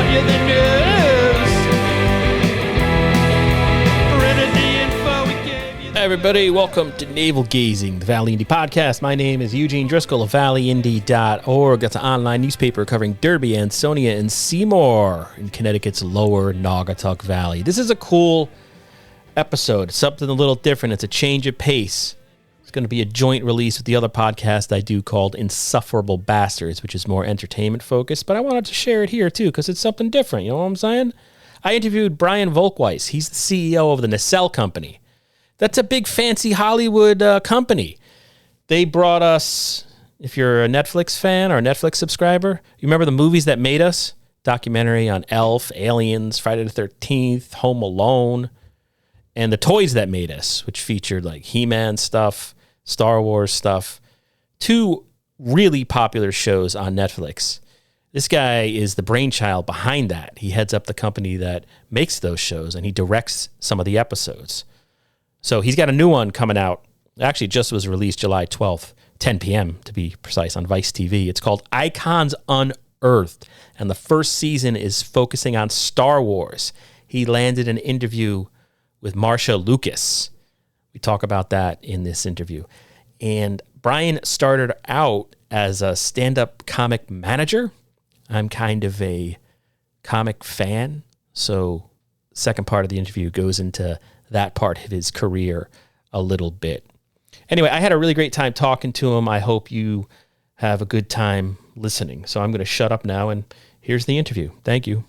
give you the news. Printed the info, we gave you the everybody, welcome to Navel Gazing, the Valley Indy podcast. My name is Eugene Driscoll of valleyindy.org. That's an online newspaper covering Derby, Ansonia, and Seymour in Connecticut's lower Naugatuck Valley. This is a cool episode, something a little different. It's a change of pace. It's going to be a joint release with the other podcast I do called Insufferable Bastards, which is more entertainment focused, but I wanted to share it here too because it's something different. You know what I'm saying? I interviewed Brian Volk-Weiss. He's the CEO of the Nacelle Company. That's a big fancy Hollywood company. They brought us, if you're a Netflix fan or a Netflix subscriber, you remember the movies that made us? Documentary on Elf, Aliens, Friday the 13th, Home Alone, and the toys that made us, which featured like He-Man stuff, Star Wars stuff. Two really popular shows on Netflix. This guy is the brainchild behind that. He heads up the company that makes those shows, and he directs some of the episodes. So he's got a new one coming out. Actually, it just was released July 12th, 10 p.m. to be precise, on Vice TV. It's called Icons Unearthed, and the first season is focusing on Star Wars. He landed an interview with Marcia Lucas. We talk about that in this interview. And Brian started out as a stand-up comic manager. I'm kind of a comic fan, so second part of the interview goes into that part of his career a little bit. Anyway, I had a really great time talking to him. I hope you have a good time listening. So I'm going to shut up now, and here's the interview. Thank you.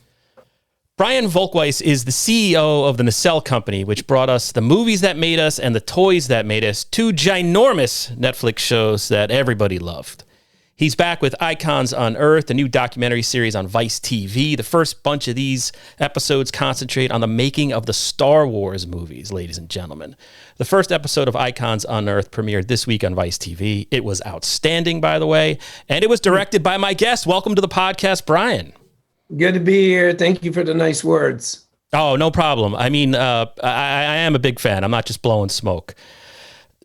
Brian Volk-Weiss is the CEO of the Nacelle Company, which brought us the movies that made us and the toys that made us, two ginormous Netflix shows that everybody loved. He's back with Icons Unearthed, a new documentary series on Vice TV. The first bunch of these episodes concentrate on the making of the Star Wars movies, ladies and gentlemen. The first episode of Icons Unearthed premiered this week on Vice TV. It was outstanding, by the way, and it was directed by my guest. Welcome to the podcast, Brian. Good to be here. Thank you for the nice words. Oh, no problem. I mean, I am a big fan. I'm not just blowing smoke.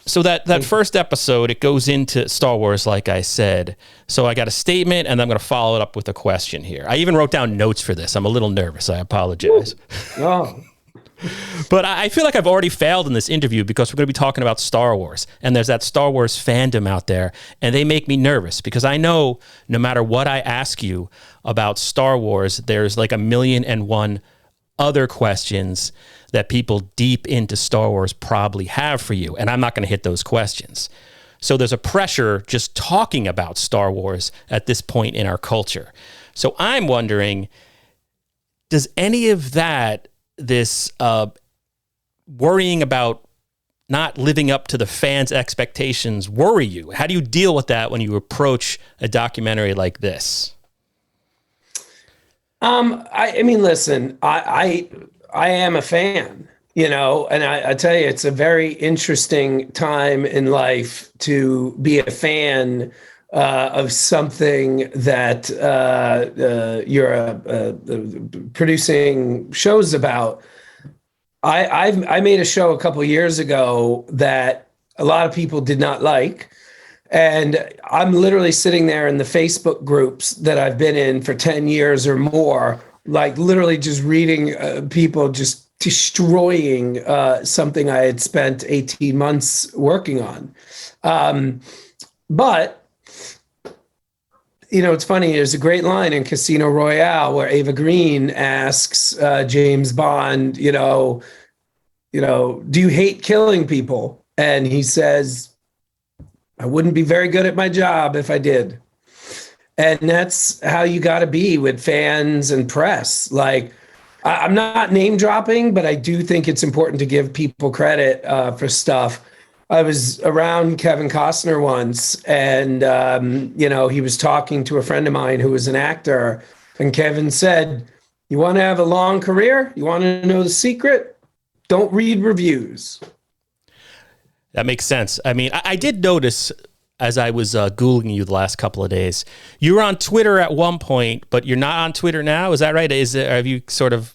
So that first episode, it goes into Star Wars, like I said. So I got a statement, and I'm going to follow it up with a question here. I even wrote down notes for this. I'm a little nervous. I apologize. Oh. But I feel like I've already failed in this interview because we're going to be talking about Star Wars. And there's that Star Wars fandom out there, and they make me nervous because I know no matter what I ask you about Star Wars, there's like 1,000,001 other questions that people deep into Star Wars probably have for you, and I'm not going to hit those questions. So there's a pressure just talking about Star Wars at this point in our culture. So I'm wondering, does any of that, this worrying about not living up to the fans' expectations, worry you? How do you deal with that when you approach a documentary like this? I mean, listen, I am a fan, you know, and I tell you, it's a very interesting time in life to be a fan of something that you're producing shows about. I made a show a couple of years ago that a lot of people did not like. And I'm literally sitting there in the Facebook groups that I've been in for 10 years or more, like literally just reading people just destroying something I had spent 18 months working on. But you know, it's funny. There's a great line in Casino Royale where Ava Green asks James Bond, you know, do you hate killing people? And he says, I wouldn't be very good at my job if I did. And that's how you got to be with fans and press. Like, I'm not name dropping, but I do think it's important to give people credit for stuff. I was around Kevin Costner once, and, you know, he was talking to a friend of mine who was an actor, and Kevin said, you want to have a long career? You want to know the secret? Don't read reviews. That makes sense. I mean, I did notice as I was Googling you the last couple of days, you were on Twitter at one point, but you're not on Twitter now. Is that right? Have you sort of,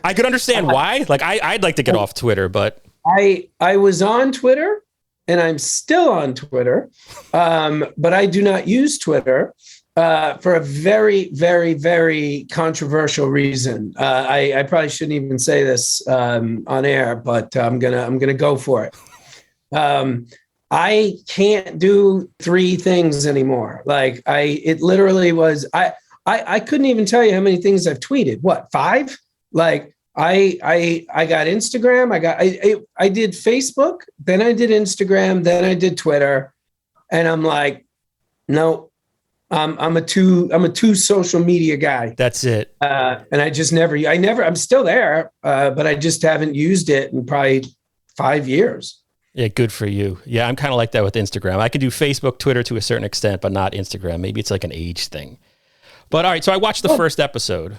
I could understand why. Like, I'd like to get off Twitter, but. I was on Twitter, and I'm still on Twitter, but I do not use Twitter. for a very, very, very controversial reason. I probably shouldn't even say this on air, but I'm gonna go for it. I can't do three things anymore. Like it literally was. I couldn't even tell you how many things I've tweeted. What, 5? Like I got Instagram. I did Facebook. Then I did Instagram. Then I did Twitter. And I'm like, no. I'm a two social media guy. That's it. And I'm still there, but I just haven't used it in probably 5 years. Yeah, good for you. Yeah, I'm kind of like that with Instagram. I can do Facebook, Twitter to a certain extent, but not Instagram. Maybe it's like an age thing. But all right, so I watched the first episode.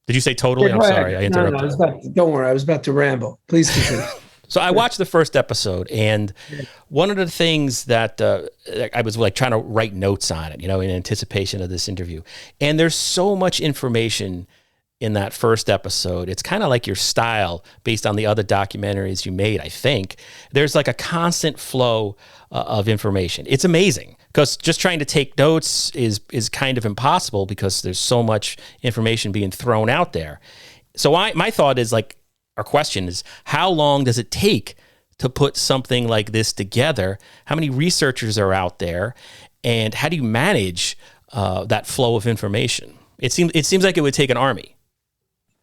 Did you say totally? I'm sorry, I interrupted. No, don't worry, I was about to ramble. Please continue. So I watched the first episode, and one of the things that I was like trying to write notes on it, in anticipation of this interview. And there's so much information in that first episode. It's kind of like your style based on the other documentaries you made, I think. There's like a constant flow of information. It's amazing because just trying to take notes is kind of impossible because there's so much information being thrown out there. So my thought is like, our question is, how long does it take to put something like this together? How many researchers are out there? And how do you manage that flow of information? It seems like it would take an army.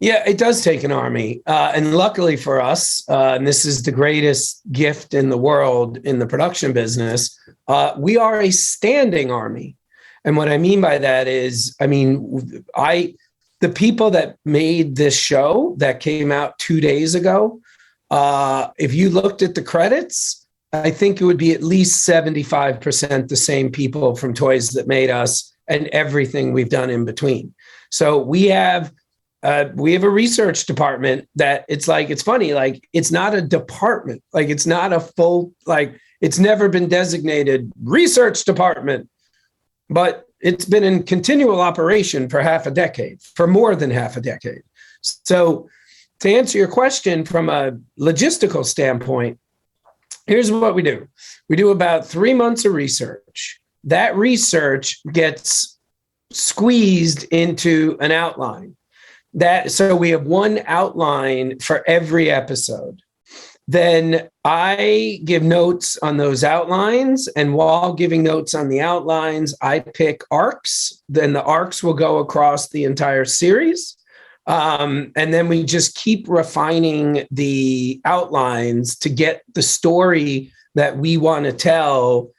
Yeah, it does take an army. And luckily for us, and this is the greatest gift in the world in the production business, we are a standing army. And what I mean by that is, the people that made this show that came out 2 days ago, if you looked at the credits, I think it would be at least 75% the same people from Toys That Made Us and everything we've done in between. So we have a research department that it's funny, like it's not a department, like it's not a full, like it's never been designated research department, but it's been in continual operation for more than half a decade. So to answer your question from a logistical standpoint, here's what we do. We do about 3 months of research. That research gets squeezed into an outline. So we have one outline for every episode. Then I give notes on those outlines. And while giving notes on the outlines, I pick arcs. Then the arcs will go across the entire series. And then we just keep refining the outlines to get the story that we want to tell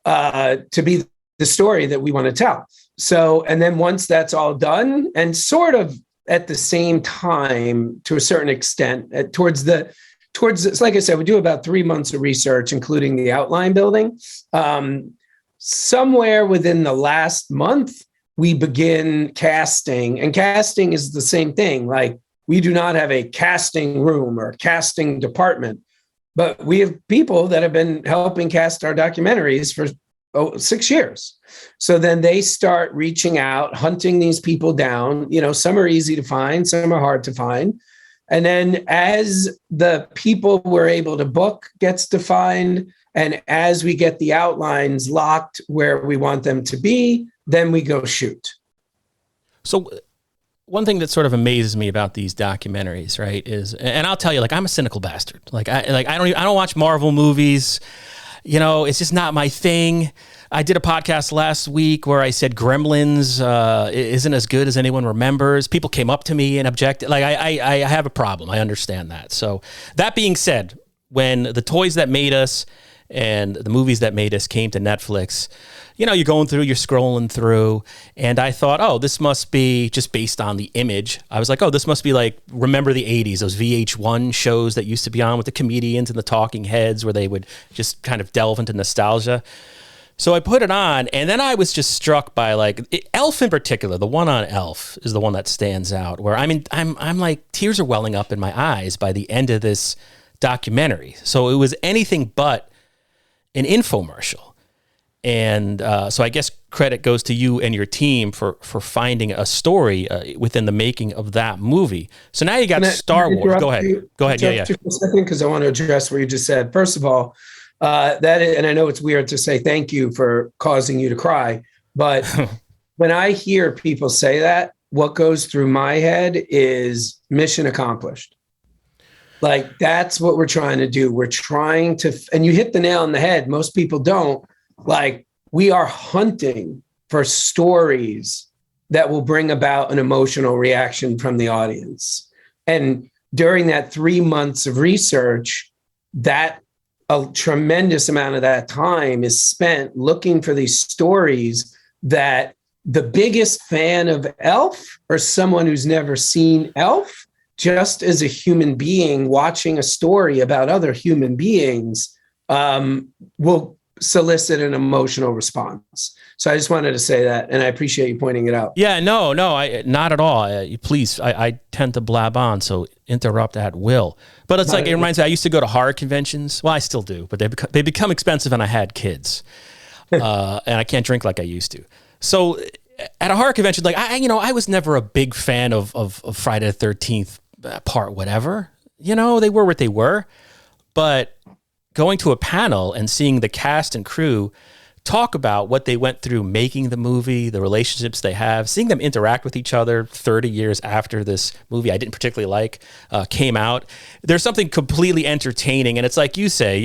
to be the story that we want to tell. So, and then once that's all done, and sort of at the same time, to a certain extent, it's like I said, we do about 3 months of research, including the outline building. Somewhere within the last month, we begin casting, and casting is the same thing. Like we do not have a casting room or casting department, but we have people that have been helping cast our documentaries for 6 years. So then they start reaching out, hunting these people down. Some are easy to find, some are hard to find. And then as the people we're able to book gets defined, and as we get the outlines locked where we want them to be, then we go shoot. So one thing that sort of amazes me about these documentaries, right, is, and I'll tell you, like, I'm a cynical bastard. I don't watch Marvel movies. It's just not my thing. I did a podcast last week where I said Gremlins isn't as good as anyone remembers. People came up to me and objected. Like I have a problem. I understand that. So that being said, when the Toys That Made Us and the movies that made us came to Netflix, you're scrolling through, and I thought, oh, this must be just based on the image. I was like, oh, this must be like, remember the 80s, those VH1 shows that used to be on with the comedians and the talking heads where they would just kind of delve into nostalgia. So I put it on, and then I was just struck by Elf in particular. The one on Elf is the one that stands out, where I'm like, tears are welling up in my eyes by the end of this documentary. So it was anything but an infomercial. And so I guess credit goes to you and your team for finding a story within the making of that movie. So now you got Star Wars. Go ahead. Yeah. For a second, because I want to address what you just said. First of all, and I know it's weird to say thank you for causing you to cry, but when I hear people say that, what goes through my head is mission accomplished. Like, that's what we're trying to do. We're trying to, and you hit the nail on the head. Most people don't. Like, we are hunting for stories that will bring about an emotional reaction from the audience. And during that 3 months of research, that a tremendous amount of that time is spent looking for these stories that the biggest fan of Elf or someone who's never seen Elf, just as a human being watching a story about other human beings, will solicit an emotional response. So I just wanted to say that, and I appreciate you pointing it out. Yeah, no, not at all. Please, I tend to blab on, so interrupt at will. But it's like, it reminds me, I used to go to horror conventions. Well, I still do, but they become expensive, and I had kids, and I can't drink like I used to. So at a horror convention, like I was never a big fan of Friday the 13th part whatever. They were what they were, but going to a panel and seeing the cast and crew talk about what they went through making the movie, the relationships they have, seeing them interact with each other 30 years after this movie I didn't particularly like came out. There's something completely entertaining, and it's like you say,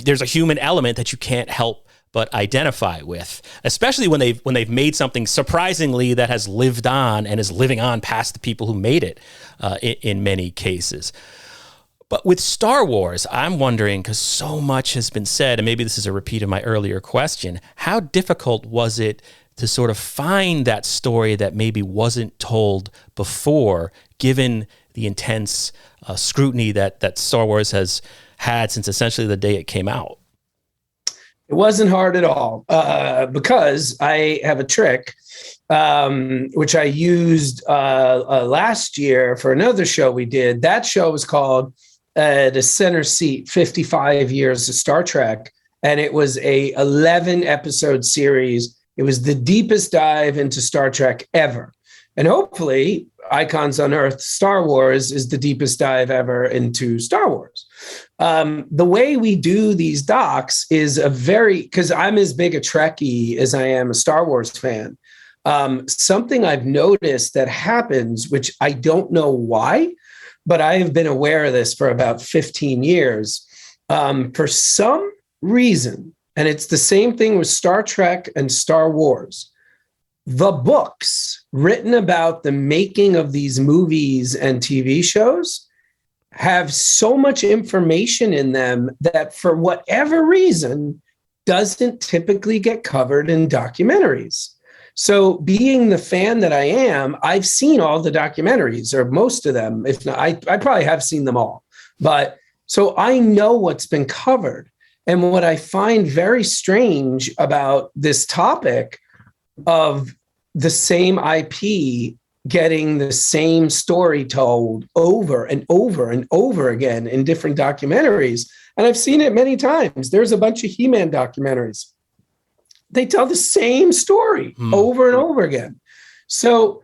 there's a human element that you can't help but identify with, especially when they've made something surprisingly that has lived on and is living on past the people who made it in many cases. But with Star Wars, I'm wondering, because so much has been said, and maybe this is a repeat of my earlier question, how difficult was it to sort of find that story that maybe wasn't told before, given the intense scrutiny that Star Wars has had since essentially the day it came out? It wasn't hard at all, because I have a trick, which I used last year for another show we did. That show was called The Center Seat, 55 Years of Star Trek. And it was a 11 episode series. It was the deepest dive into Star Trek ever. And hopefully Icons Unearthed Star Wars is the deepest dive ever into Star Wars. The way we do these docs is because I'm as big a Trekkie as I am a Star Wars fan. Something I've noticed that happens, which I don't know why, but I have been aware of this for about 15 years. For some reason, and it's the same thing with Star Trek and Star Wars, the books written about the making of these movies and TV shows have so much information in them that for whatever reason doesn't typically get covered in documentaries. So being the fan that I am, I've seen all the documentaries, or most of them. If not, I probably have seen them all. But so I know what's been covered. And what I find very strange about this topic of the same IP getting the same story told over and over and over again in different documentaries. And I've seen it many times. There's a bunch of He-Man documentaries. They tell the same story over and over again. So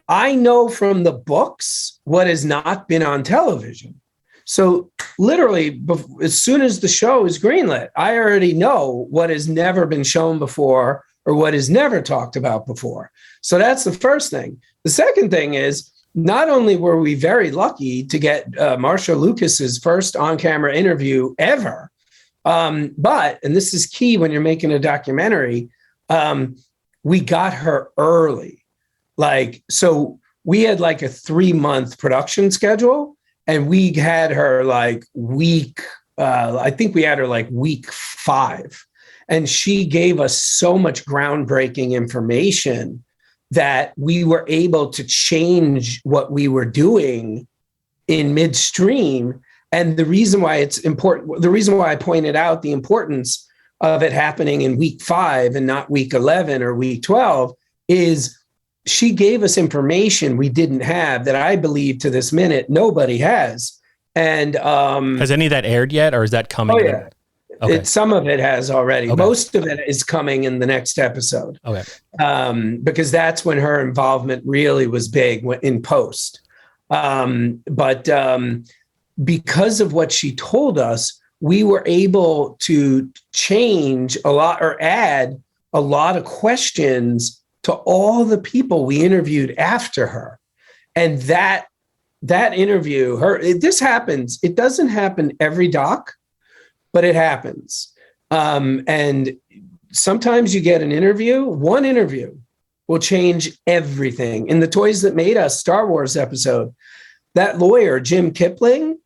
I know from the books what has not been on television. So literally, as soon as the show is greenlit, I already know what has never been shown before or what is never talked about before. So that's the first thing. The second thing is, not only were we very lucky to get Marcia Lucas's first on-camera interview ever, but, and this is key when you're making a documentary, we got her early. So we had like a 3-month production schedule, and we had her like week 5. And she gave us so much groundbreaking information that we were able to change what we were doing in midstream. And the reason why it's important, the reason why I pointed out the importance of it happening in week 5 and not week 11 or week 12 is she gave us information we didn't have that I believe to this minute nobody has. And has any of that aired yet, or is that coming? Oh, yeah. Okay. Some of it has already. Okay. Most of it is coming in the next episode. Okay. Because that's when her involvement really was big in post. But because of what she told us, we were able to change a lot or add a lot of questions to all the people we interviewed after her. And that interview, this happens. It doesn't happen every doc, but it happens. And sometimes you get one interview will change everything. In the Toys That Made Us Star Wars episode, that lawyer, Jim Kipling,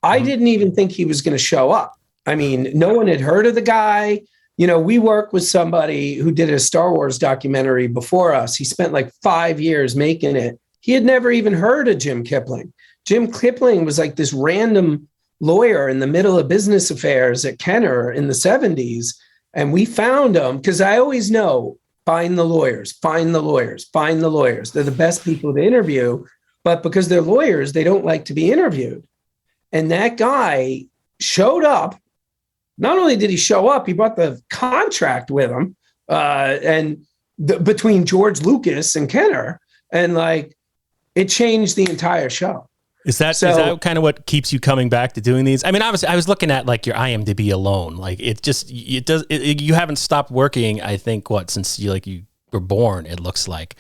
I didn't even think he was going to show up. I mean, no one had heard of the guy. We worked with somebody who did a Star Wars documentary before us. He spent like 5 years making it. He had never even heard of Jim Kipling. Jim Kipling was like this random lawyer in the middle of business affairs at Kenner in the 70s. And we found him because I always know, find the lawyers. They're the best people to interview. But because they're lawyers, they don't like to be interviewed. And that guy showed up. Not only did he show up, he brought the contract with him between George Lucas and Kenner. And like, it changed the entire show. Is that kind of what keeps you coming back to doing these? I mean, obviously I was looking at like your IMDb alone. Like you haven't stopped working, I think, since you were born, it looks like.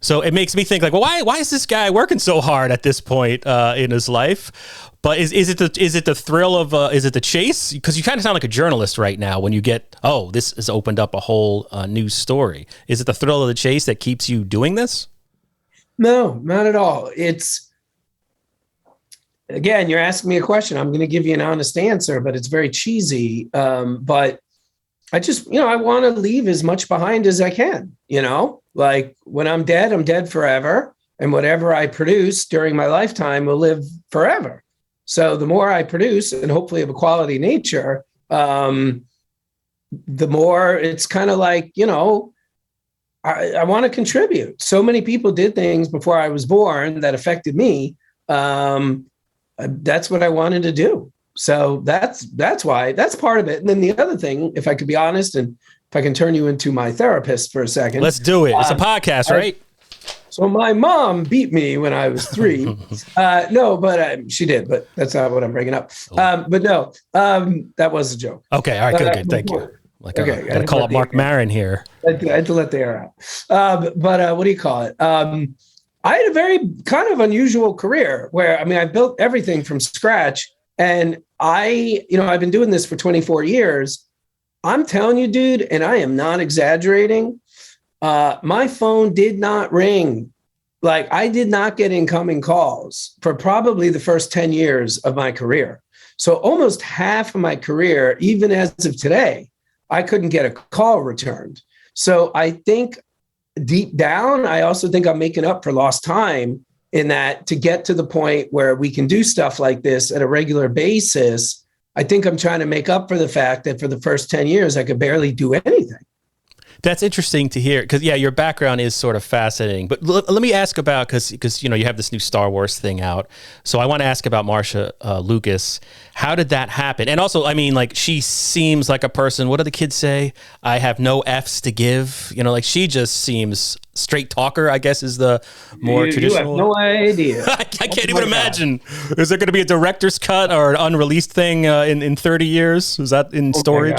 So it makes me think like, well, why is this guy working so hard at this point in his life? But is it the thrill of is it the chase? Because you kind of sound like a journalist right now when you get, this has opened up a whole new story. Is it the thrill of the chase that keeps you doing this? No, not at all. It's, again, you're asking me a question. I'm going to give you an honest answer, but it's very cheesy. But I just, I want to leave as much behind as I can, like when I'm dead forever. And whatever I produce during my lifetime will live forever. So the more I produce, and hopefully of a quality nature, the more it's kind of like, I want to contribute. So many people did things before I was born that affected me. That's what I wanted to do. So that's why, that's part of it. And then the other thing, if I could be honest, and if I can turn you into my therapist for a second. Let's do it. It's a podcast, right? So my mom beat me when I was 3. No, but she did, but that's not what I'm bringing up. But no, that was a joke. Okay. All right. Good. Thank you. Like, okay. I got to call up Mark Maron here. I had to let the air out. But what do you call it? I had a very kind of unusual career where, I built everything from scratch, and I've been doing this for 24 years. I'm telling you, dude, and I am not exaggerating. My phone did not ring. Like, I did not get incoming calls for probably the first 10 years of my career. So almost half of my career, even as of today, I couldn't get a call returned. So I think deep down, I also think I'm making up for lost time in that, to get to the point where we can do stuff like this at a regular basis. I think I'm trying to make up for the fact that for the first 10 years, I could barely do anything. That's interesting to hear because, your background is sort of fascinating. But let me ask about, because you have this new Star Wars thing out. So I want to ask about Marcia Lucas. How did that happen? And also, she seems like a person, what do the kids say? I have no F's to give. She just seems straight talker, I guess, is the more traditional. You have no idea. I can't even imagine. Is there going to be a director's cut or an unreleased thing in 30 years? Is that in storage?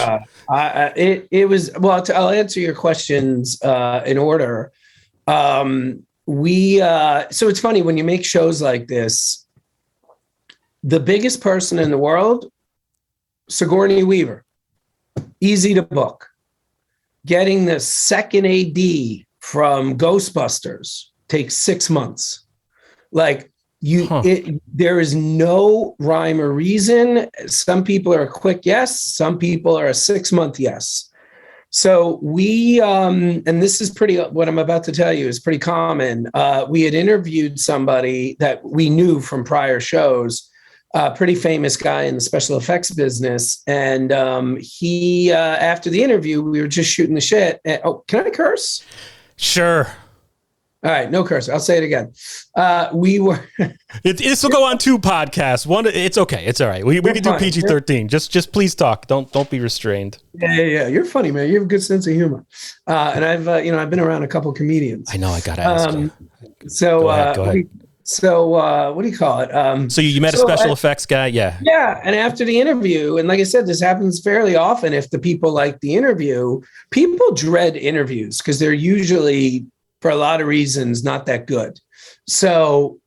It was, well, I'll answer your questions in order. So it's funny when you make shows like this, the biggest person in the world, Sigourney Weaver, easy to book. Getting the second AD from Ghostbusters takes 6 months. Like, there is no rhyme or reason. Some people are a quick yes. Some people are a 6-month yes. So we, and this is what I'm about to tell you is pretty common. We had interviewed somebody that we knew from prior shows, a pretty famous guy in the special effects business. And he, after the interview, we were just shooting the shit. Can I curse? Sure. All right, no curse. I'll say it again. We were. This will go on 2 podcasts. One, it's okay. It's all right. We can do PG-13. Just please talk. Don't be restrained. Yeah. You're funny, man. You have a good sense of humor. And I've been around a couple comedians. I know. I gotta ask you. So go ahead. So what do you call it? So you met a special effects guy? Yeah. Yeah. And after the interview, and like I said, this happens fairly often if the people like the interview, people dread interviews because they're usually, for a lot of reasons, not that good. So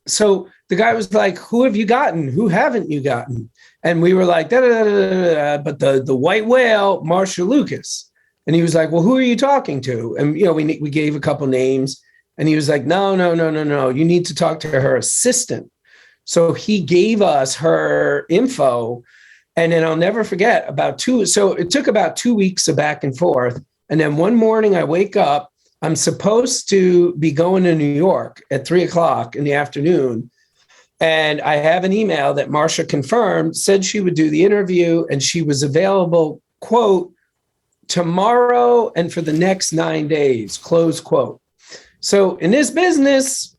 so the guy was like, who have you gotten? Who haven't you gotten? And we were like, da, da, da, da, da, but the white whale, Marcia Lucas. And he was like, well, who are you talking to? And, you know, we gave a couple names. And he was like, no. You need to talk to her assistant. So he gave us her info. And then I'll never forget so it took about 2 weeks of back and forth. And then one morning I wake up, I'm supposed to be going to New York at 3:00 in the afternoon. And I have an email that Marcia confirmed, said she would do the interview and she was available, quote, tomorrow and for the next 9 days, close quote. So in this business,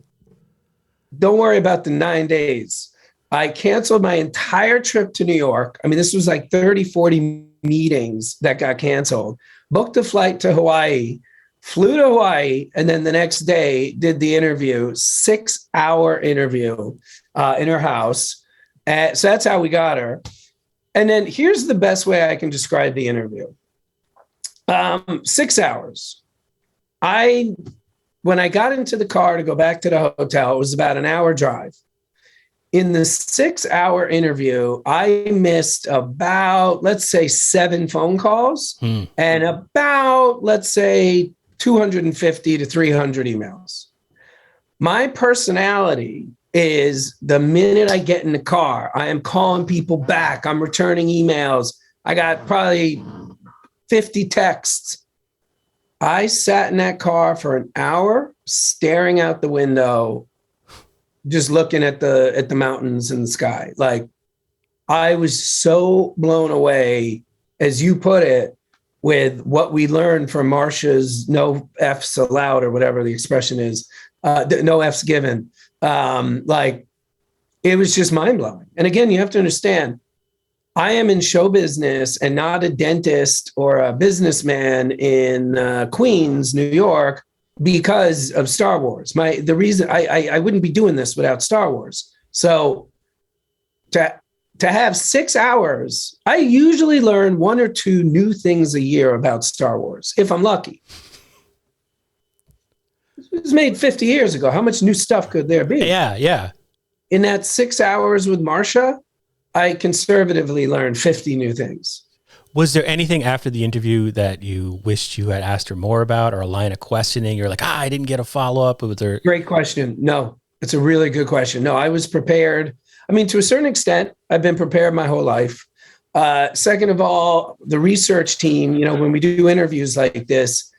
don't worry about the 9 days. I canceled my entire trip to New York. I mean, this was like 30, 40 meetings that got canceled. Booked a flight to Hawaii, flew to Hawaii, and then the next day did the interview, 6-hour interview in her house. So that's how we got her. And then here's the best way I can describe the interview. 6 hours. When I got into the car to go back to the hotel, it was about an hour drive. In the 6-hour interview, I missed about, let's say, 7 phone calls and about, let's say, 250 to 300 emails. My personality is the minute I get in the car, I am calling people back. I'm returning emails. I got probably 50 texts. I sat in that car for an hour, staring out the window, just looking at the mountains and the sky. Like, I was so blown away, as you put it, with what we learned from Marcia's no F's allowed, or whatever the expression is, no F's given. Like, it was just mind blowing. And again, you have to understand, I am in show business and not a dentist or a businessman in Queens, New York, because of Star Wars. The reason I wouldn't be doing this without Star Wars. So to have 6 hours, I usually learn 1 or 2 new things a year about Star Wars, if I'm lucky. It was made 50 years ago. How much new stuff could there be? Yeah. In that 6 hours with Marcia, I conservatively learned 50 new things. Was there anything after the interview that you wished you had asked her more about, or a line of questioning? You're like, I didn't get a follow-up. Was there? Great question. No, it's a really good question. No, I was prepared. I mean, to a certain extent, I've been prepared my whole life. Second of all, the research team, you know, when we do interviews like this,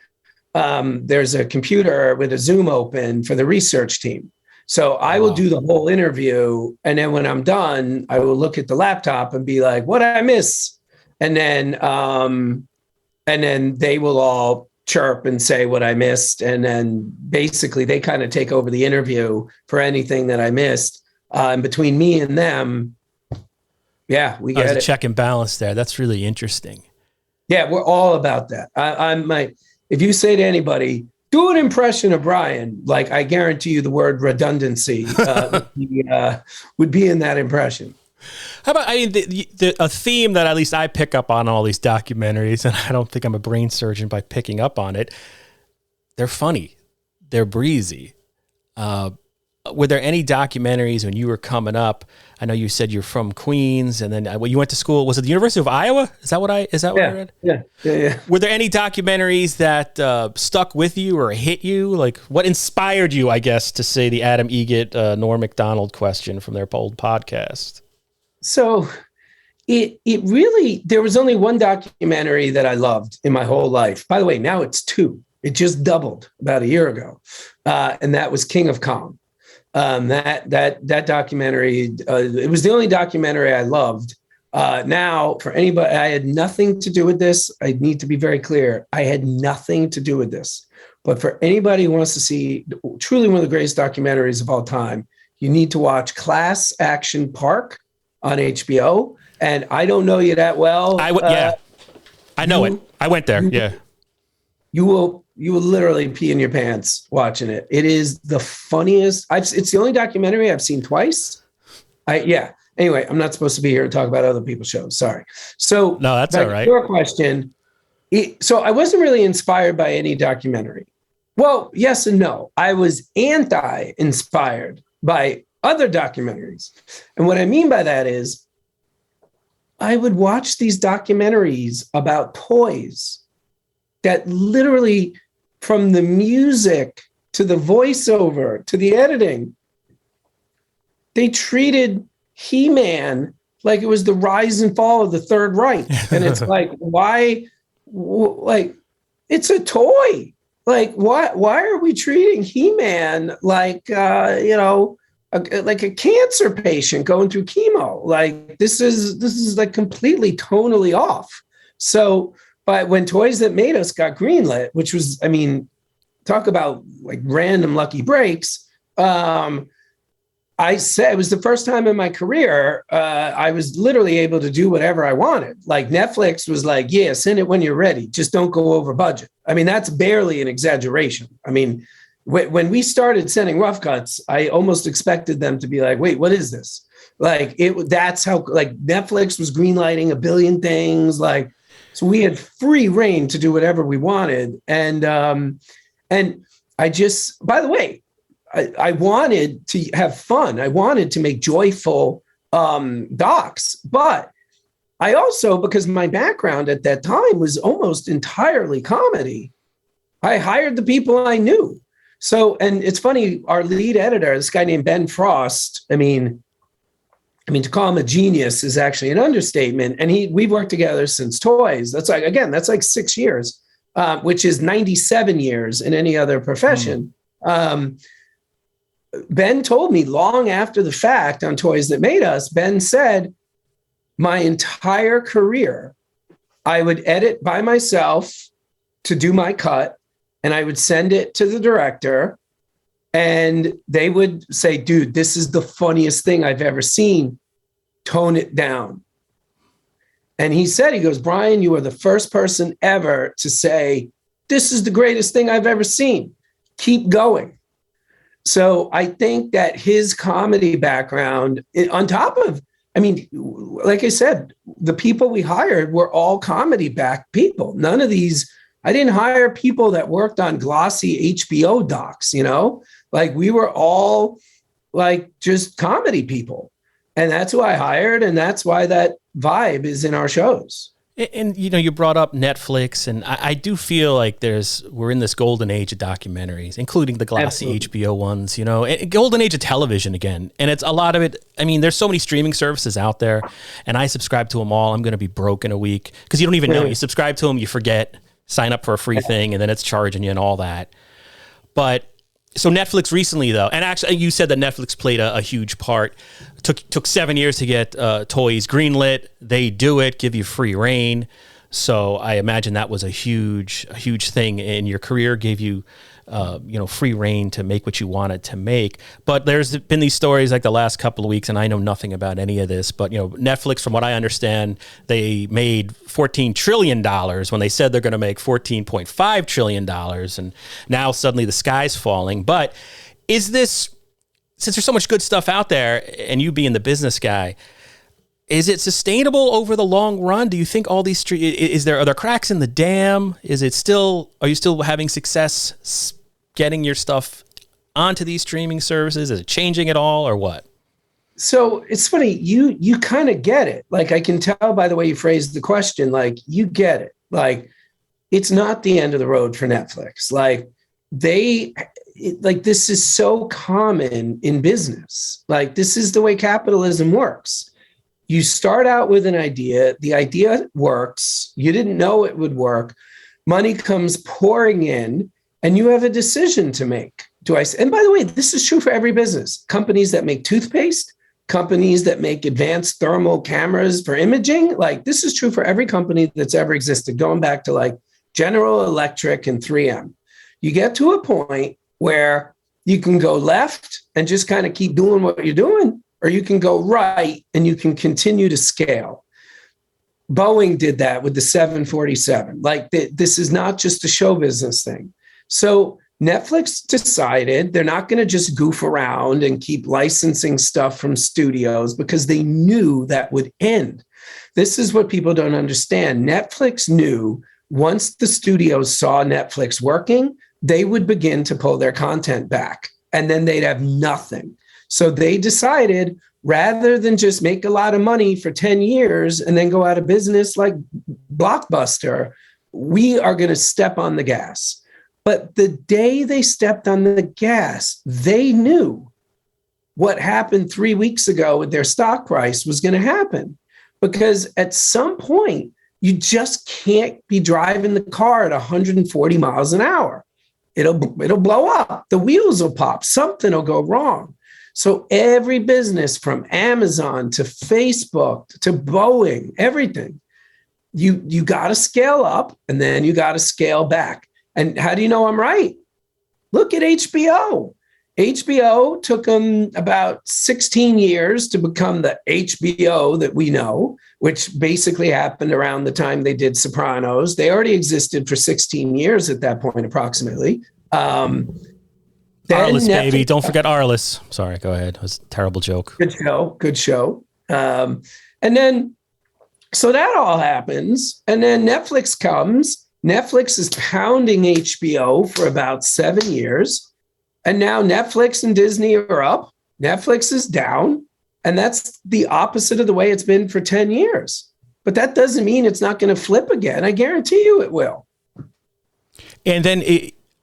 there's a computer with a Zoom open for the research team. So I will do the whole interview. And then when I'm done, I will look at the laptop and be like, what did I miss? And then they will all chirp and say what I missed. And then basically they kind of take over the interview for anything that I missed. And between me and them, yeah, we get There's it. a check and balance there. That's really interesting. Yeah, we're all about that. If you say to anybody, do an impression of Brian, like, I guarantee you the word redundancy would be in that impression. How about, a theme that at least I pick up on all these documentaries, and I don't think I'm a brain surgeon by picking up on it. They're funny. They're breezy. Were there any documentaries when you were coming up? I know you said you're from Queens, and then you went to school. Was it the University of Iowa? Is that what I read? Yeah. Were there any documentaries that stuck with you or hit you? Like, what inspired you, I guess, to say the Adam Egget, Norm Macdonald question from their old podcast? So it really, there was only one documentary that I loved in my whole life. By the way, now it's 2. It just doubled about a year ago. And that was King of Kong. That documentary, it was the only documentary I loved. Now, for anybody, I had nothing to do with this. I need to be very clear. I had nothing to do with this. But for anybody who wants to see truly one of the greatest documentaries of all time, you need to watch Class Action Park on HBO. And I don't know you that well. I know it. I went there. Yeah. You will you will literally pee in your pants watching it. It is the funniest. It's the only documentary I've seen twice. Anyway, I'm not supposed to be here to talk about other people's shows. Sorry. So no, that's all right. Your question. So I wasn't really inspired by any documentary. Well, yes and no. I was anti-inspired by other documentaries. And what I mean by that is I would watch these documentaries about toys that literally, from the music to the voiceover to the editing, they treated He-Man like it was the rise and fall of the Third Reich. And it's like, why? Like, it's a toy. Like, why are we treating He-Man like, like a cancer patient going through chemo? Like, this is like completely tonally off. So, but when Toys That Made Us got greenlit, which was, I mean, talk about like random lucky breaks. I said it was the first time in my career I was literally able to do whatever I wanted. Like Netflix was like, yeah, send it when you're ready. Just don't go over budget. I mean, that's barely an exaggeration. I mean, when we started sending rough cuts, I almost expected them to be like, wait, what is this? Like that's how like Netflix was greenlighting a billion things. Like, so we had free reign to do whatever we wanted. And I just, by the way, I wanted to have fun. I wanted to make joyful docs, but I also, because my background at that time was almost entirely comedy, I hired the people I knew. So, and it's funny, our lead editor, this guy named Ben Frost, I mean, to call him a genius is actually an understatement. And we've worked together since Toys. That's like 6 years, which is 97 years in any other profession. Ben told me long after the fact on Toys That Made Us, Ben said, my entire career, I would edit by myself to do my cut, and I would send it to the director, and they would say, dude, this is the funniest thing I've ever seen. Tone it down. And he said, he goes, Brian, you are the first person ever to say, this is the greatest thing I've ever seen. Keep going. So I think that his comedy background, on top of, I mean, like I said, the people we hired were all comedy back people. None of these, I didn't hire people that worked on glossy HBO docs, like we were all like just comedy people. And that's who I hired. And that's why that vibe is in our shows. And you brought up Netflix, and I do feel like we're in this golden age of documentaries, including the glossy Absolutely. HBO ones, golden age of television again. And it's a lot of it. I mean, there's so many streaming services out there, and I subscribe to them all. I'm going to be broke in a week because you don't even know. You subscribe to them, you forget, sign up for a free thing, and then it's charging you and all that. But so Netflix recently, though, and actually you said that Netflix played a huge part. Took 7 years to get Toys greenlit. They do it, give you free reign. So I imagine that was a huge thing in your career. Gave you, free reign to make what you wanted to make. But there's been these stories like the last couple of weeks, and I know nothing about any of this. But Netflix, from what I understand, they made $14 trillion when they said they're going to make $14.5 trillion, and now suddenly the sky's falling. But is this, since there's so much good stuff out there, and you being the business guy, is it sustainable over the long run? Do you think all these are there cracks in the dam? Are you still having success getting your stuff onto these streaming services? Is it changing at all, or what? So it's funny, you kind of get it. Like, I can tell by the way you phrased the question, like you get it. Like, it's not the end of the road for Netflix. Like this is so common in business. Like, this is the way capitalism works. You start out with an idea, the idea works, you didn't know it would work, money comes pouring in, and you have a decision to make. And by the way, this is true for every business. Companies that make toothpaste, companies that make advanced thermal cameras for imaging, like this is true for every company that's ever existed, going back to like General Electric and 3M. You get to a point where you can go left and just kind of keep doing what you're doing, or you can go right and you can continue to scale. Boeing did that with the 747. Like this is not just a show business thing. So Netflix decided they're not going to just goof around and keep licensing stuff from studios because they knew that would end. This is what people don't understand. Netflix knew once the studios saw Netflix working, they would begin to pull their content back and then they'd have nothing. So they decided rather than just make a lot of money for 10 years and then go out of business like Blockbuster, we are going to step on the gas. But the day they stepped on the gas, they knew what happened 3 weeks ago with their stock price was going to happen. Because at some point, you just can't be driving the car at 140 miles an hour. It'll blow up. The wheels will pop. Something will go wrong. So every business from Amazon to Facebook to Boeing, everything, you got to scale up and then you got to scale back. And how do you know I'm right? Look at HBO. HBO took them about 16 years to become the HBO that we know, which basically happened around the time they did Sopranos. They already existed for 16 years at that point, approximately. Arliss, baby. Don't forget Arliss. Sorry, go ahead. It was a terrible joke. Good show. And then, so that all happens. And then Netflix comes. Netflix is pounding HBO for about 7 years. And now Netflix and Disney are up. Netflix is down. And that's the opposite of the way it's been for 10 years. But that doesn't mean it's not going to flip again. I guarantee you it will. And then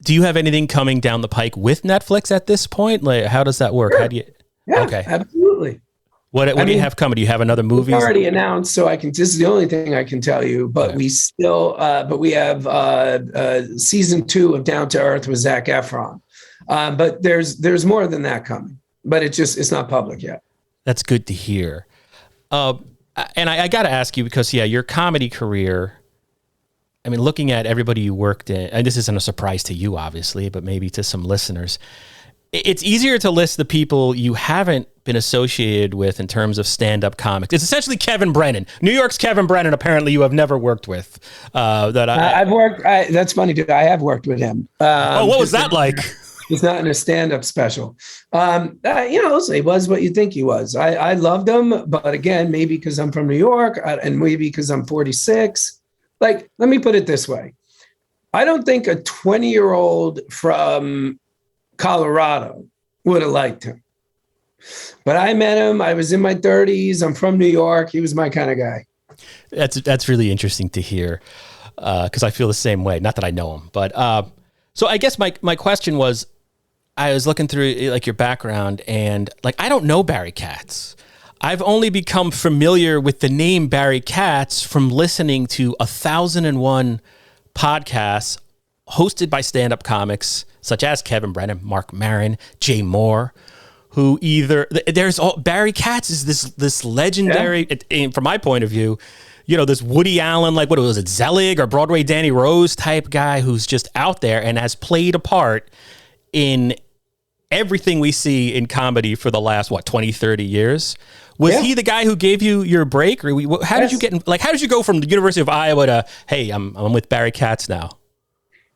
do you have anything coming down the pike with Netflix at this point? Like, how does that work? Sure. How do you? Yeah, okay, absolutely. What do you have coming? Do you have another movie? It's already announced, so this is the only thing I can tell you. But okay. we have season 2 of Down to Earth with Zac Efron. But there's more than that coming. But it's not public yet. That's good to hear. And I got to ask you because your comedy career. I mean, looking at everybody you worked in, and this isn't a surprise to you, obviously, but maybe to some listeners, it's easier to list the people you haven't been associated with in terms of stand-up comics. It's essentially Kevin Brennan. New York's Kevin Brennan, apparently you have never worked with. I've worked, that's funny, dude. I have worked with him. What was that like? He's not in a stand-up special. He was what you think he was. I loved him, but again, maybe because I'm from New York and maybe because I'm 46. Like, let me put it this way. I don't think a 20-year-old from Colorado would have liked him. But I met him. I was in my 30s. I'm from New York. He was my kind of guy. That's really interesting to hear because I feel the same way. Not that I know him. But so I guess my question was, I was looking through like your background and like I don't know Barry Katz. I've only become familiar with the name Barry Katz from listening to 1,001 podcasts hosted by stand-up comics such as Kevin Brennan, Mark Maron, Jay Moore, who Barry Katz is this legendary, from my point of view, this Woody Allen, like what was it, Zelig or Broadway Danny Rose type guy who's just out there and has played a part in everything we see in comedy for the last, 20, 30 years. Was he the guy who gave you your break? Or how did you how did you go from the University of Iowa to, hey, I'm with Barry Katz now?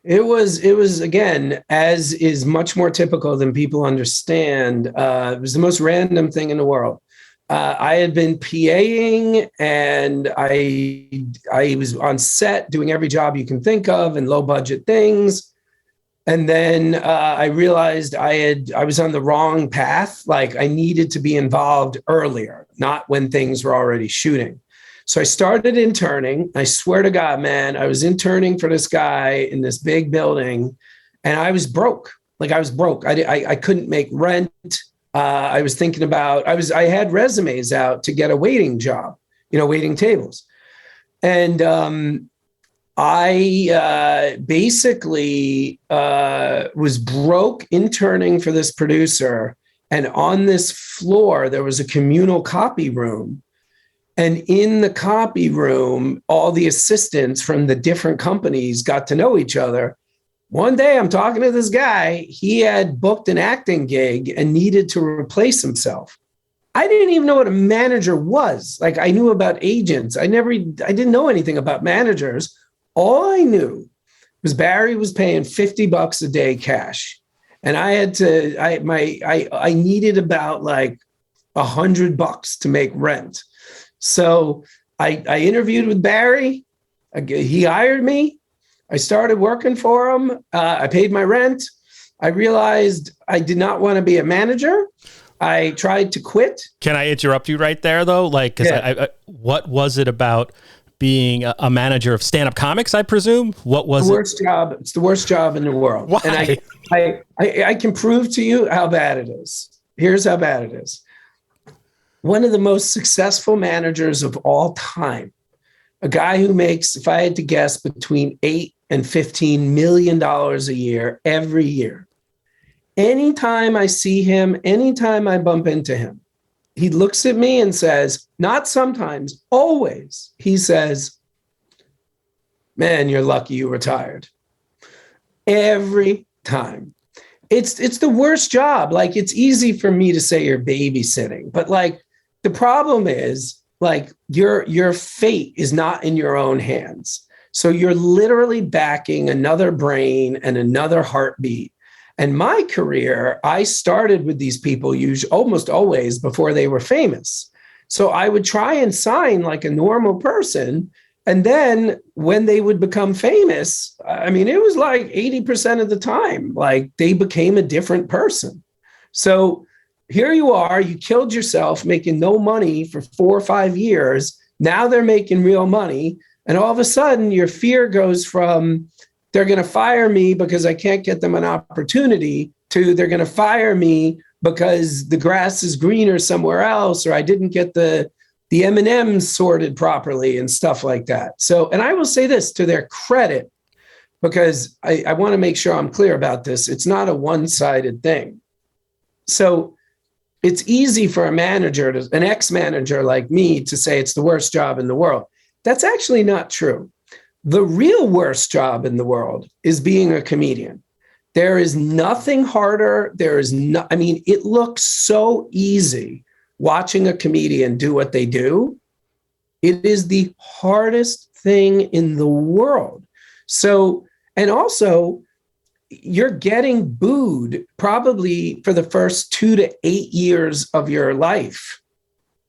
It was again, as is much more typical than people understand. It was the most random thing in the world. I had been PAing and I was on set doing every job you can think of and low budget things. And then I realized I was on the wrong path. Like I needed to be involved earlier, not when things were already shooting. So I started interning. I swear to God, man, I was interning for this guy in this big building and I was broke. Like I was broke. I couldn't make rent. I was thinking about, I had resumes out to get a waiting job, waiting tables. And I basically was broke interning for this producer. And on this floor, there was a communal copy room. And in the copy room, all the assistants from the different companies got to know each other. One day I'm talking to this guy. He had booked an acting gig and needed to replace himself. I didn't even know what a manager was. Like I knew about agents. I didn't know anything about managers. All I knew because Barry was paying $50 a day cash. And I needed about like $100 to make rent. So I interviewed with Barry. He hired me. I started working for him. I paid my rent. I realized I did not want to be a manager. I tried to quit. Can I interrupt you right there, though? Like, because what was it about being a manager of stand-up comics, I presume? What was the worst job? It's the worst job in the world. Why? And I can prove to you how bad it is. Here's how bad it is. One of the most successful managers of all time, a guy who makes, if I had to guess, between $8 and $15 million a year every year. Anytime I see him, anytime I bump into him, he looks at me and says, not sometimes, always, he says, man, you're lucky you retired. Every time. It's the worst job. Like, it's easy for me to say you're babysitting, but like, the problem is, like, your fate is not in your own hands. So you're literally backing another brain and another heartbeat. And my career, I started with these people almost always before they were famous. So I would try and sign like a normal person. And then when they would become famous, I mean, it was like 80% of the time, like they became a different person. So here you are, you killed yourself making no money for 4 or 5 years. Now they're making real money. And all of a sudden your fear goes from, they're going to fire me because I can't get them an opportunity, to they're going to fire me because the grass is greener somewhere else, or I didn't get the M&Ms sorted properly and stuff like that. So, and I will say this to their credit, because I want to make sure I'm clear about this. It's not a one-sided thing. So it's easy for a manager, an ex-manager like me, to say it's the worst job in the world. That's actually not true. The real worst job in the world is being a comedian. There is nothing harder. It looks so easy watching a comedian do what they do. It is the hardest thing in the world. So, and also, you're getting booed probably for the first 2 to 8 years of your life.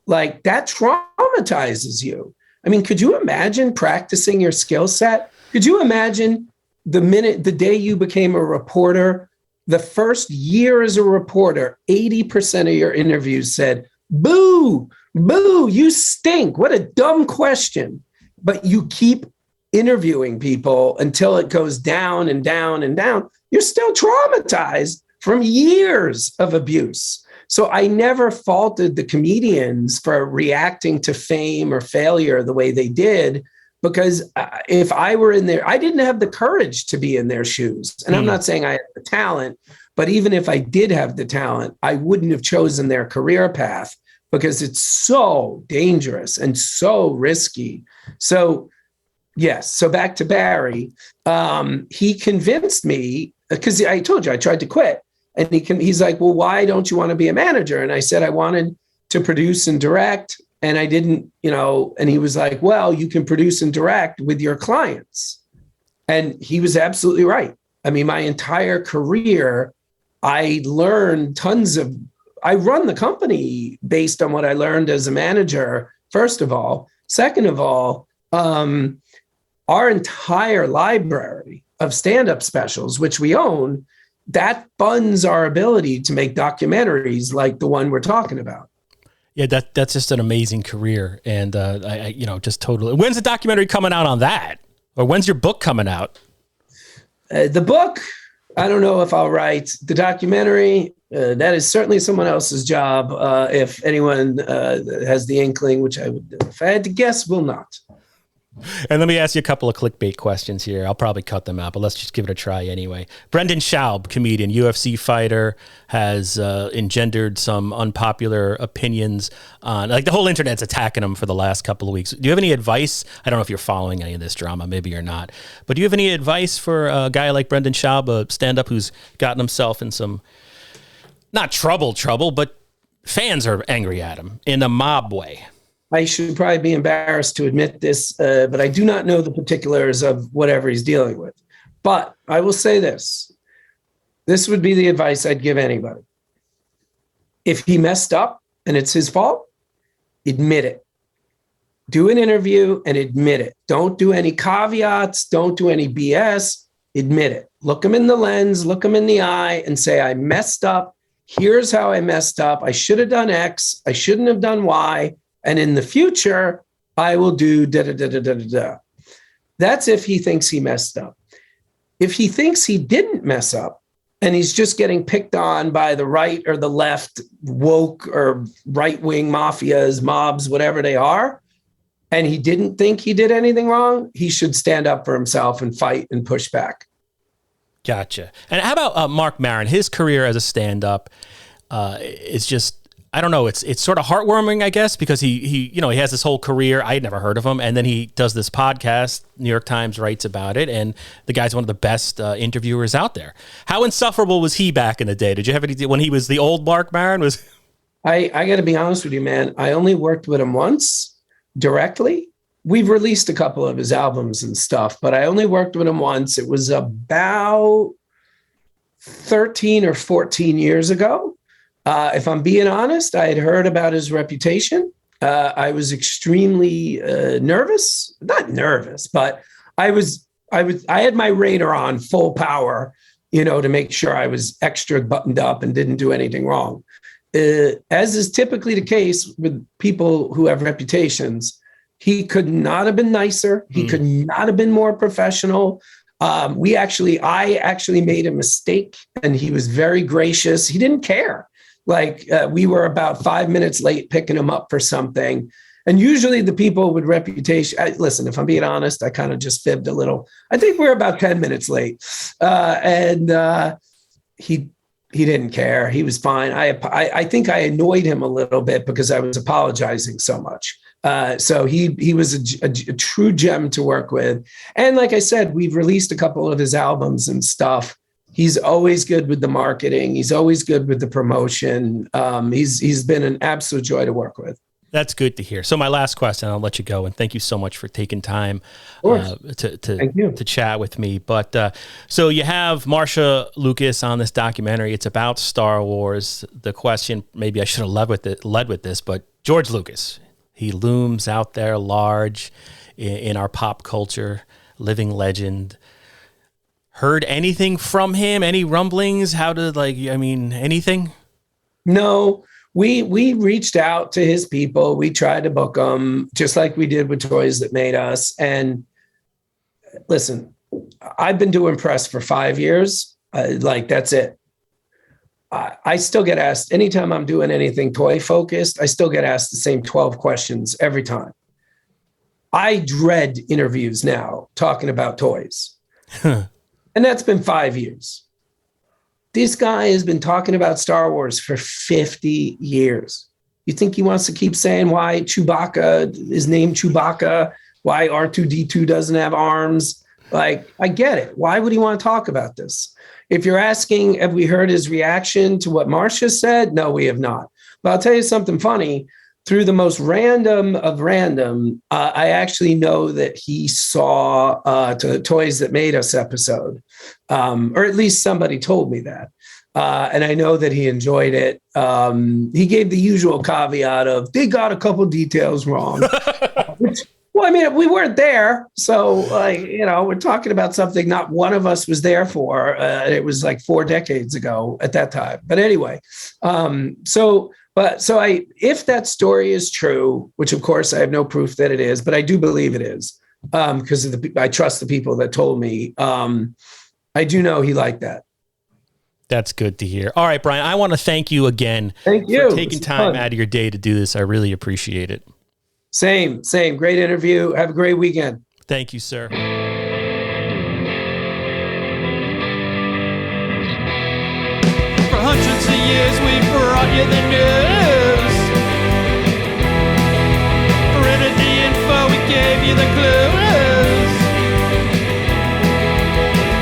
Like, that traumatizes you. I mean, could you imagine practicing your skill set? Could you imagine the day you became a reporter, the first year as a reporter, 80% of your interviews said, boo, boo, you stink. What a dumb question. But you keep interviewing people until it goes down and down and down. You're still traumatized from years of abuse. So I never faulted the comedians for reacting to fame or failure the way they did, because if I were in there, I didn't have the courage to be in their shoes. And I'm not saying I had the talent, but even if I did have the talent, I wouldn't have chosen their career path, because it's so dangerous and so risky. So yes, so back to Barry, he convinced me, because I told you I tried to quit. And he's like, well, why don't you want to be a manager? And I said, I wanted to produce and direct. And I didn't, and he was like, well, you can produce and direct with your clients. And he was absolutely right. I mean, my entire career, I learned I run the company based on what I learned as a manager, first of all. Second of all, our entire library of stand-up specials, which we own, that funds our ability to make documentaries like the one we're talking about. Yeah, that's just an amazing career. And I just totally. When's the documentary coming out on that? Or when's your book coming out? The book, I don't know if I'll write. The documentary, that is certainly someone else's job. If anyone has the inkling, which I would, if I had to guess, will not. And let me ask you a couple of clickbait questions here. I'll probably cut them out, but let's just give it a try anyway. Brendan Schaub, comedian, UFC fighter, has engendered some unpopular opinions on, like, the whole internet's attacking him for the last couple of weeks. Do you have any advice? I don't know if you're following any of this drama, maybe you're not, but do you have any advice for a guy like Brendan Schaub, a stand-up who's gotten himself in some, not trouble, but fans are angry at him in a mob way? I should probably be embarrassed to admit this, but I do not know the particulars of whatever he's dealing with. But I will say this. This would be the advice I'd give anybody. If he messed up and it's his fault, admit it. Do an interview and admit it. Don't do any caveats. Don't do any BS. Admit it. Look him in the lens, look him in the eye and say, I messed up. Here's how I messed up. I should have done X. I shouldn't have done Y. And in the future, I will do da da da da da da. That's if he thinks he messed up. If he thinks he didn't mess up and he's just getting picked on by the right or the left, woke or right-wing mafias, mobs, whatever they are, and he didn't think he did anything wrong, he should stand up for himself and fight and push back. Gotcha. And how about Marc Maron? His career as a stand-up is just, I don't know, it's sort of heartwarming, I guess, because he has this whole career. I had never heard of him. And then he does this podcast. New York Times writes about it. And the guy's one of the best interviewers out there. How insufferable was he back in the day? Did you have any, when he was the old Marc Maron? I got to be honest with you, man. I only worked with him once directly. We've released a couple of his albums and stuff, but I only worked with him once. It was about 13 or 14 years ago. If I'm being honest, I had heard about his reputation. I was extremely nervous, not nervous, but I had my radar on full power, to make sure I was extra buttoned up and didn't do anything wrong. As is typically the case with people who have reputations, he could not have been nicer. He could not have been more professional. I actually made a mistake and he was very gracious. He didn't care. We were about 5 minutes late picking him up for something. And usually the people with reputation, listen, if I'm being honest, I kind of just fibbed a little. I think we're about 10 minutes late. He didn't care. He was fine. I think I annoyed him a little bit because I was apologizing so much. So he was a true gem to work with. And like I said, we've released a couple of his albums and stuff. He's always good with the marketing. He's always good with the promotion. He's been an absolute joy to work with. That's good to hear. So my last question, I'll let you go, and thank you so much for taking time to chat with me. But so you have Marcia Lucas on this documentary. It's about Star Wars. The question, maybe I should have led with this, but George Lucas, he looms out there large in our pop culture, living legend. Heard anything from him? Any rumblings? Anything? No. We reached out to his people. We tried to book them just like we did with Toys That Made Us. And listen, I've been doing press for 5 years. That's it. I still get asked anytime I'm doing anything toy focused, I still get asked the same 12 questions every time. I dread interviews now talking about toys. And that's been 5 years. This guy has been talking about Star Wars for 50 years. You think he wants to keep saying why Chewbacca is named Chewbacca, why R2-D2 doesn't have arms? I get it. Why would he want to talk about this? If you're asking, have we heard his reaction to what Marcia said? No, we have not. But I'll tell you something funny. Through the most random of random, I actually know that he saw the Toys That Made Us episode, or at least somebody told me that. And I know that he enjoyed it. He gave the usual caveat of, they got a couple details wrong. We weren't there. So, we're talking about something not one of us was there for. It was 4 decades ago at that time. But anyway, if that story is true, which of course I have no proof that it is, but I do believe it is, because I trust the people that told me. I do know he liked that. That's good to hear. All right, Brian, I want to thank you again for taking time out of your day to do this. I really appreciate it. Same. Great interview. Have a great weekend. Thank you, sir. For hundreds of years we've brought you the news. For the info we gave you the clues.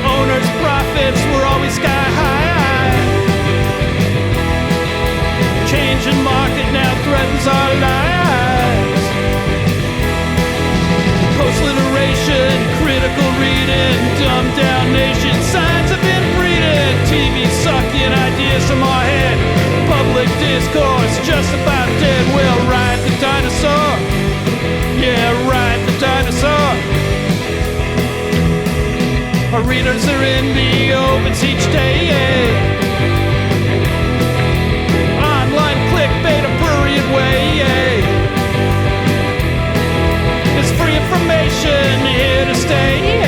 Owners' profits were always sky high. Changing market now threatens our lives. Post-literation, critical reading, dumbed down nation. just about dead. We'll ride the dinosaur. Yeah, ride the dinosaur. Our readers are in the opens each day. Online clickbait a prurient way. It's free information here to stay.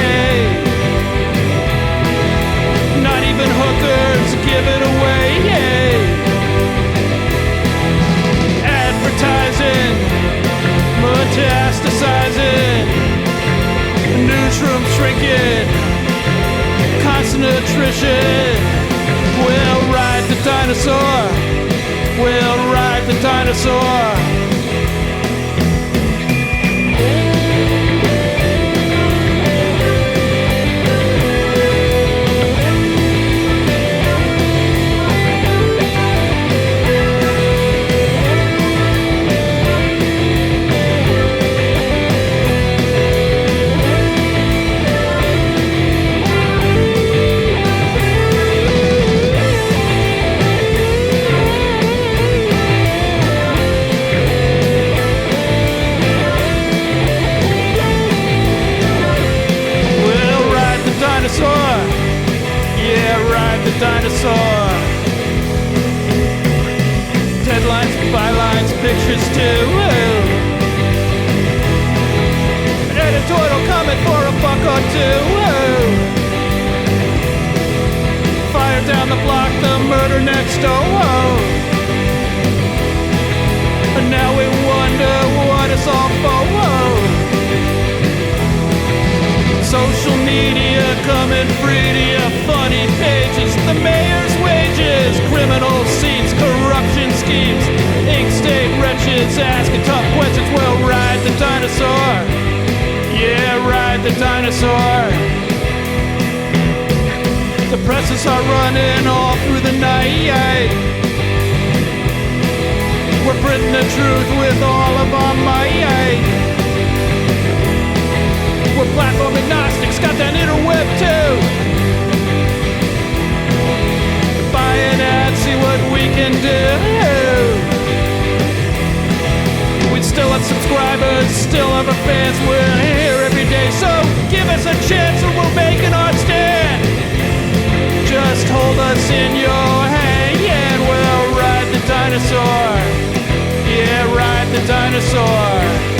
Not even hookers give it away. Advertising, metastasizing, newsroom shrinking, constant attrition. We'll ride the dinosaur. We'll ride the dinosaur. Yeah, ride the dinosaur. Deadlines, bylines, pictures too. An editorial comment for $1 or $2. Fire down the block, the murder next door. And now we wonder what it's all for. Social media coming free to your funny pages. The mayor's wages, criminal seats, corruption schemes, ink state wretches asking tough questions. We'll ride the dinosaur. Yeah, ride the dinosaur. The presses are running all through the night. We're printing the truth with all of our might. We're platform agnostics, got that interweb too. Buy an ad, see what we can do. We still have subscribers, still have our fans. We're here every day, so give us a chance or we'll make an art stand. Just hold us in your hand and we'll ride the dinosaur. Yeah, ride the dinosaur.